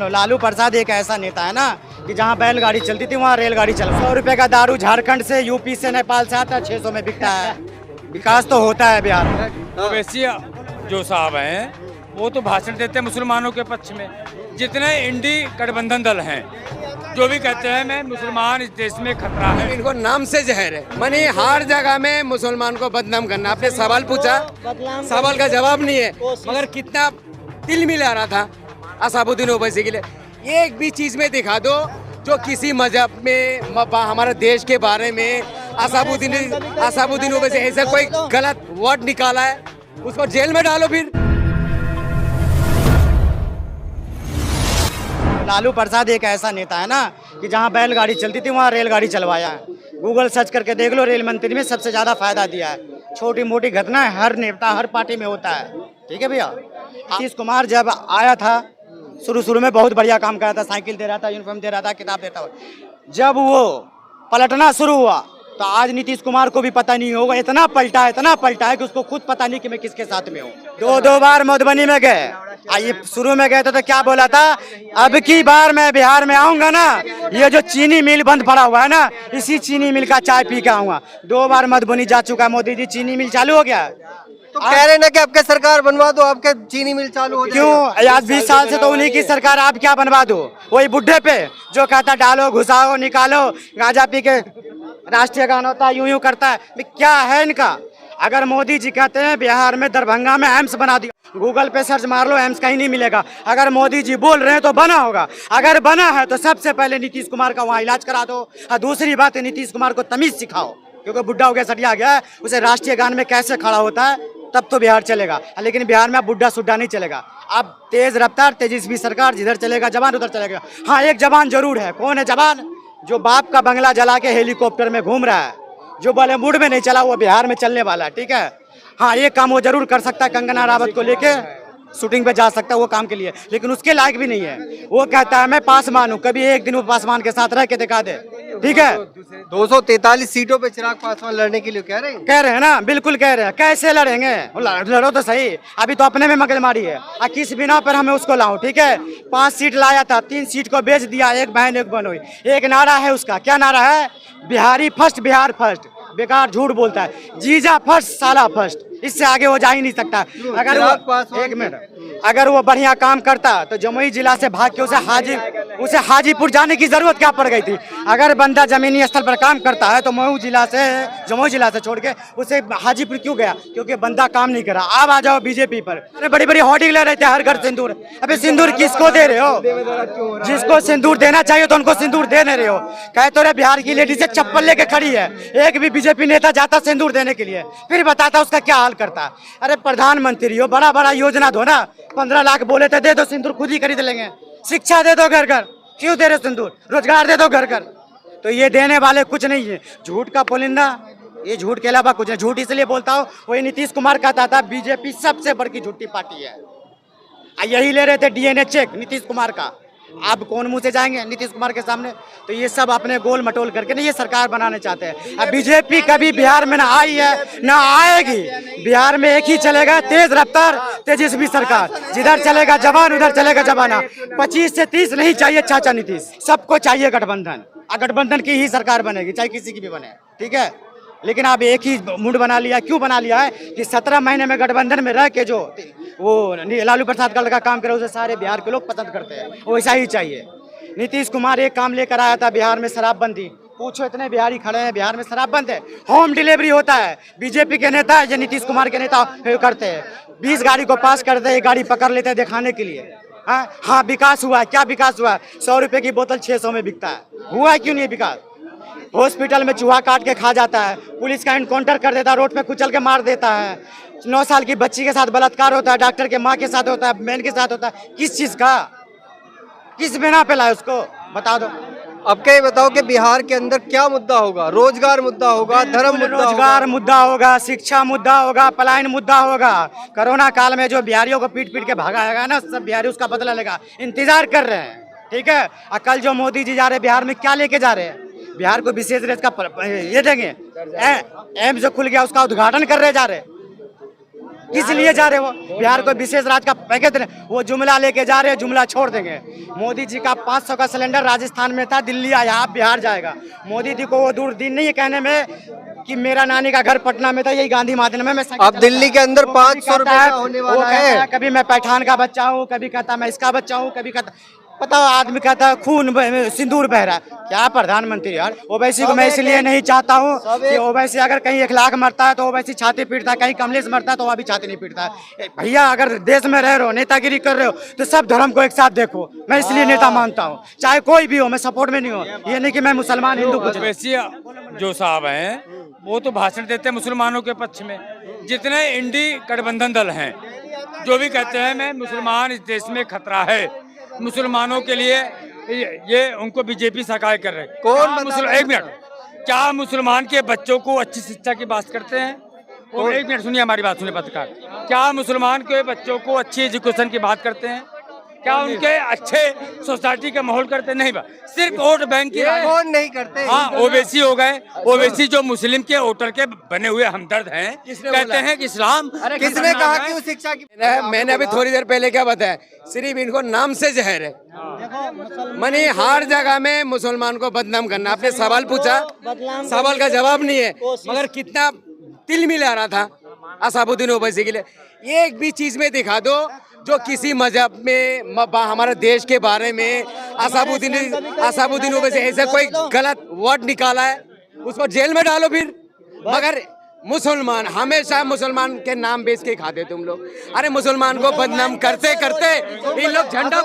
लालू प्रसाद एक ऐसा नेता है ना कि जहाँ बैलगाड़ी चलती थी वहाँ रेलगाड़ी चल। 100 रुपए का दारू झारखंड से, यूपी से, नेपाल से आता है, 600 में बिकता है। विकास तो होता है बिहार में। ओवैसी जो साहब हैं वो तो भाषण देते हैं मुसलमानों के पक्ष में। जितने इंडी गठबंधन दल हैं जो भी कहते हैं मैं मुसलमान इस देश में खतरा है, इनको नाम से जहर है। मनी हर जगह में मुसलमान को बदनाम करना। आपने सवाल पूछा, सवाल का जवाब नहीं है, मगर कितना दिल मिला रहा था असाबुद्दीन ओवैसी के लिए। एक भी चीज में दिखा दो जो किसी मजहब में हमारे देश के बारे में असाबुद्दीन ओवैसी ऐसा कोई गलत वर्ड निकाला है, उसको जेल में डालो। फिर लालू प्रसाद एक ऐसा नेता है ना कि जहाँ बैलगाड़ी चलती थी वहाँ रेलगाड़ी चलवाया है। गूगल सर्च करके देख लो, रेल मंत्री में सबसे ज़्यादा फायदा दिया है। छोटी मोटी घटना हर नेता हर पार्टी में होता है, ठीक है भैया। नीतीश कुमार जब आया था शुरू में बहुत बढ़िया काम कर रहा था, साइकिल दे रहा था, यूनिफॉर्म दे रहा था, किताब देता हुआ। जब वो पलटना शुरू हुआ तो आज नीतीश कुमार को भी पता नहीं होगा, इतना पलटा है कि उसको खुद पता नहीं कि मैं किसके साथ में हूँ। दो बार मधुबनी में गए, ये शुरू में गए थे तो क्या बोला था, अब की बार मैं बिहार में आऊंगा ना, ये जो चीनी मिल बंद पड़ा हुआ है ना, इसी चीनी मिल का चाय पी के आऊंगा। 2 बार मधुबनी जा चुका है मोदी जी, चीनी मिल चालू हो गया। तो कह रहे ना कि आपके सरकार बनवा दो, आपके चीनी मिल चालू हो जाएगा। क्यों आज 20 साल से तो उन्हीं की सरकार, आप क्या बनवा दो? वही बुढ़े पे जो कहता डालो घुसाओ निकालो, गांजा पी के राष्ट्रीय गान होता है, यूं करता है। क्या है इनका? अगर मोदी जी कहते हैं बिहार में दरभंगा में एम्स बना दिया, गूगल पे सर्च मार लो, एम्स कहीं नहीं मिलेगा। अगर मोदी जी बोल रहे हैं तो बना होगा। अगर बना है तो सबसे पहले नीतीश कुमार का वहाँ इलाज करा दो। और दूसरी बात है, नीतीश कुमार को तमीज सिखाओ, क्योंकि बुढ़ा हो गया, सटिया गया है। उसे राष्ट्रीय गान में कैसे खड़ा होता है तब तो बिहार चलेगा। लेकिन बिहार में बुढ़ा सुड्ढा नहीं चलेगा। अब तेज रफ्तार तेजस्वी सरकार, जिधर चलेगा जवान उधर चलेगा। हाँ, एक जवान जरूर है। कौन है जवान? जो बाप का बंगला जला के हेलीकॉप्टर में घूम रहा है, जो बॉलीवुड में नहीं चला वो बिहार में चलने वाला है, ठीक है। हाँ, ये काम वो जरूर कर सकता है, कंगना रावत को लेके शूटिंग पे जा सकता है वो काम के लिए, लेकिन उसके लायक भी नहीं है। वो कहता है मैं पासवान हूँ, कभी एक दिन वो पासवान के साथ रह के दिखा दे, ठीक है। 243 सीटों पे चिराग पासवान लड़ने के लिए कह रहे हैं ना, बिल्कुल कह रहे हैं। कैसे लड़ेंगे? लड़ो तो सही, अभी तो अपने में मगजमारी है। किस बिना पर हमें उसको लाऊं, ठीक है। 5 सीट लाया था, 3 सीट को बेच दिया, एक बहन एक बहन हुई। एक नारा है उसका, क्या नारा है? Bihari first, Bihar first. बेकार झूठ बोलता है, जीजा फर्स्ट साला फर्स्ट, इससे आगे वो जा ही नहीं सकता। अगर वो एक मिनट, अगर वो बढ़िया काम करता तो जमुई जिला से भाग के उसे हाजीपुर जाने की जरूरत क्या पड़ गई थी? अगर बंदा जमीनी स्तर पर काम करता है तो जमुई जिला से छोड़ के उसे हाजीपुर क्यों गया? क्योंकि बंदा काम नहीं करा। अब आ जाओ बीजेपी पर। अरे बड़ी बड़ी होर्डिंग ले रहे थे, हर घर सिंदूर। अबे सिंदूर किसको दे रहे हो? जिसको सिंदूर देना चाहिए तो उनको सिंदूर दे नहीं रहे हो। कहे तो रे बिहार की लेडीज चप्पल लेके खड़ी है, एक भी बीजेपी नेता जाता सिंदूर देने के लिए, फिर बताता उसका क्या हाल करता। अरे प्रधानमंत्री हो, बड़ा बड़ा योजना दो ना। 15 लाख बोले थे, दे दो सिंदूर, खुद ही खरीद लेंगे। शिक्षा दे दो घर घर, क्यों दे रहे सिंदूर? रोजगार दे दो घर घर। तो ये देने वाले कुछ नहीं है, झूठ का पुलिंदा, ये झूठ के अलावा कुछ नहीं। झूठ इसलिए बोलता हूँ, वही नीतीश कुमार कहता था बीजेपी सबसे बड़ी झूठी पार्टी है। यही ले रहे थे डीएनए चेक नीतीश कुमार का। अब कौन मुंह से जाएंगे नीतीश कुमार के सामने? तो ये सब अपने गोल मटोल करके ना ये सरकार बनाने चाहते हैं। अब बीजेपी कभी बिहार में ना आई है ना आएगी। बिहार में एक ही चलेगा, तेज रफ्तार तेजस्वी सरकार। जिधर चलेगा जवान उधर चलेगा जवाना। 25 से 30 नहीं चाहिए चाचा नीतीश, सबको चाहिए गठबंधन। गठबंधन की ही सरकार बनेगी, चाहे किसी की भी बने, ठीक है। लेकिन आप एक ही मूड बना लिया। क्यों बना लिया है कि 17 महीने में गठबंधन में रह के जो वो लालू प्रसाद का लड़का काम करे उसे सारे बिहार के लोग पसंद करते हैं, वैसा ही चाहिए। नीतीश कुमार एक काम लेकर आया था बिहार में, शराबबंदी। पूछो, इतने बिहारी खड़े हैं, बिहार में शराब बंद है, होम डिलीवरी होता है। बीजेपी के नेता है, नीतीश कुमार के नेता करते हैं। 20 गाड़ी को पास करते हैं, एक गाड़ी पकड़ लेते हैं दिखाने के लिए। हाँ, विकास हुआ है। क्या विकास हुआ है? 100 रुपए की बोतल 600 में बिकता है। हुआ है क्यों नहीं विकास? हॉस्पिटल में चूहा काट के खा जाता है, पुलिस का एनकाउंटर कर देता है, रोड पे कुचल के मार देता है। 9 साल की बच्ची के साथ बलात्कार होता है, डॉक्टर के माँ के साथ होता है, बहन के साथ होता है। किस चीज का? किस बिना पे लाए उसको बता दो। अब क्या बताओ कि बिहार के अंदर क्या मुद्दा होगा? रोजगार मुद्दा होगा, धर्म मुद्दा, रोजगार मुद्दा होगा, शिक्षा मुद्दा होगा, पलायन मुद्दा होगा। कोरोना काल में जो बिहारियों को पीट पीट के भगाएगा ना, सब बिहारी उसका बदला लेगा। इंतजार कर रहे हैं, ठीक है। कल जो मोदी जी जा रहे हैं बिहार में, क्या लेके जा रहे हैं? बिहार को विशेष रेट का ये देंगे। एम्स जो खुल गया उसका उद्घाटन कर रहे जा रहे। किस लिए जा रहे हो? बिहार को विशेष राज्य का पैकेज दे, वो जुमला लेके जा रहे हैं, जुमला छोड़ देंगे। मोदी जी का 500 का सिलेंडर राजस्थान में था, दिल्ली आया, आप बिहार जाएगा। मोदी जी को वो दूर दिन नहीं है कहने में कि मेरा नानी का घर पटना में था, यही गांधी मैदान में मैं अब दिल्ली के अंदर 500 रुपए का होने वाला है। कभी मैं पैठान का बच्चा हूँ, कभी कहता मैं इसका बच्चा हूँ, कभी कहता पता आदमी कहता है खून सिंदूर बह रहा है। क्या प्रधानमंत्री यार, ओवैसी को मैं इसलिए नहीं चाहता हूँ कि ओवैसी अगर कहीं 1 लाख मरता है तो ओवैसी छाती पीटता है, कहीं कमलेश मरता है तो वह भी छाती नहीं पीटता है। भैया अगर देश में रह रहे हो, नेतागिरी कर रहे हो तो सब धर्म को एक साथ देखो। मैं इसलिए नेता मानता हूँ, चाहे कोई भी हो, मैं सपोर्ट में नहीं हूँ। ये नहीं कि मैं मुसलमान हिंदू कुछ नहीं। वैसे जो साहब हैं वो तो भाषण देते हैं मुसलमानों के पक्ष में। जितने इंडी गठबंधन दल हैं जो भी कहते हैं मैं मुसलमान, इस देश में खतरा है मुसलमानों के लिए, ये उनको बीजेपी सरकार कर रहे हैं। कौन एक मिनट, क्या मुसलमान के बच्चों को अच्छी शिक्षा की बात करते हैं? और एक मिनट सुनिए, हमारी बात सुनिए पत्रकार, क्या मुसलमान के बच्चों को अच्छी एजुकेशन की बात करते हैं? क्या उनके अच्छे सोसाइटी का माहौल करते? नहीं बा, सिर्फ वोट बैंक की कौन नहीं करते? हाँ, ओवैसी हो गए। ओवैसी जो मुस्लिम के वोटर के बने हुए हमदर्द हैं, कहते हैं कि इस्लाम। किसने कहा कि वो शिक्षा की? मैंने अभी थोड़ी देर पहले क्या बताया, सिर्फ इनको नाम से जहर है। मानी हर जगह में मुसलमान को बदनाम करना। आपने सवाल पूछा, सवाल का जवाब नहीं है, मगर कितना तिल मिला रहा था असाबुद्दीन ओवैसी के लिए। एक भी चीज में दिखा दो जो किसी मजहब में हमारे देश के बारे में असाबुद्दीन ओवैसी ऐसा कोई गलत वर्ड निकाला है, उसको जेल में डालो फिर। मगर मुसलमान, हमेशा मुसलमान के नाम बेच के खाते तुम लोग। अरे मुसलमान को बदनाम करते करते इन लोग झंडा